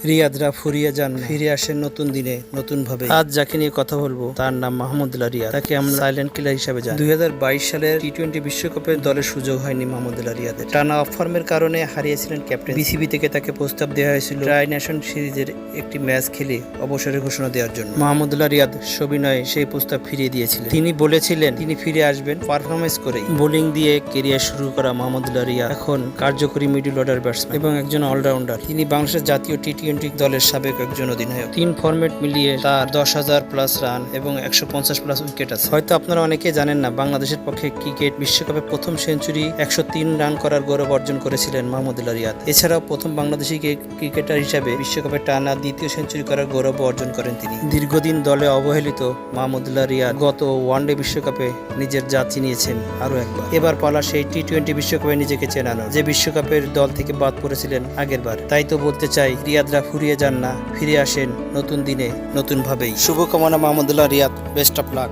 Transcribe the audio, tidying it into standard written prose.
রিয়াদরা ফুরিয়ে যান, ফিরে আসেন নতুন দিনে নতুন ভাবে। আজ যাকে নিয়ে কথা বলবো তার নাম মাহমুদুল্লাহ রিয়াদ। তাকে আমরা সাইলেন্ট কিলার হিসেবে জানি। 2022 সালের টি-20 বিশ্বকাপে দলের সুযোগ হয়নি মাহমুদুল্লাহ রিয়াদের। টানা অফ ফর্মের কারণে হারিয়েছিলেন ক্যাপ্টেন। বিসিবি থেকে তাকে প্রস্তাব দেওয়া হয়েছিল ট্রাই নেশন সিরিজের একটি ম্যাচ খেলে অবসরের ঘোষণা দেওয়ার জন্য। মাহমুদুল্লাহ রিয়াদ সবিনয়ে সেই প্রস্তাব ফিরিয়ে দিয়েছিলেন। তিনি বলেছিলেন তিনি ফিরে আসবেন পারফরমেন্স করে। বোলিং দিয়ে কেরিয়ার শুরু করা মাহমুদুল্লাহ রিয়াদ এখন কার্যকরী মিডল অর্ডার ব্যাটসম্যান এবং একজন অলরাউন্ডার। তিনি বাংলাদেশের জাতীয় টি-20 দলের সাবেক একজন অধিনায়ক। 3 ফরম্যাট মিলিয়ে তার 10,000 প্লাস রান এবং 150 প্লাস উইকেট আছে। হয়তো আপনারা অনেকেই জানেন না, বাংলাদেশের পক্ষে ক্রিকেট বিশ্বকাপে প্রথম সেঞ্চুরি 103 রান করার গৌরব অর্জন করেছিলেন মাহমুদুল্লাহ রিয়াদ। এছাড়াও প্রথম বাংলাদেশি ক্রিকেটার হিসাবে বিশ্বকাপে টানা দ্বিতীয় সেঞ্চুরি করার গৌরব অর্জন করেন তিনি। দীর্ঘদিন দলে অবহেলিত মাহমুদুল্লাহ রিয়াদ গত ওয়ানডে বিশ্বকাপে নিজের জাত চিনিয়েছেন আরো একবার। এবার পালা সেই টি-20 বিশ্বকাপে নিজেকে চেনানো, যে বিশ্বকাপের দল থেকে বাদ পড়েছিলেন আগের বার। তাই তো বলতে চাই, রিয়াদরা ফুরিয়ে যান না, ফিরে আসেন নতুন দিনে নতুন ভাবেই। শুভকামনা মাহমুদুল্লাহ রিয়াদ, বেস্ট অফ লাক।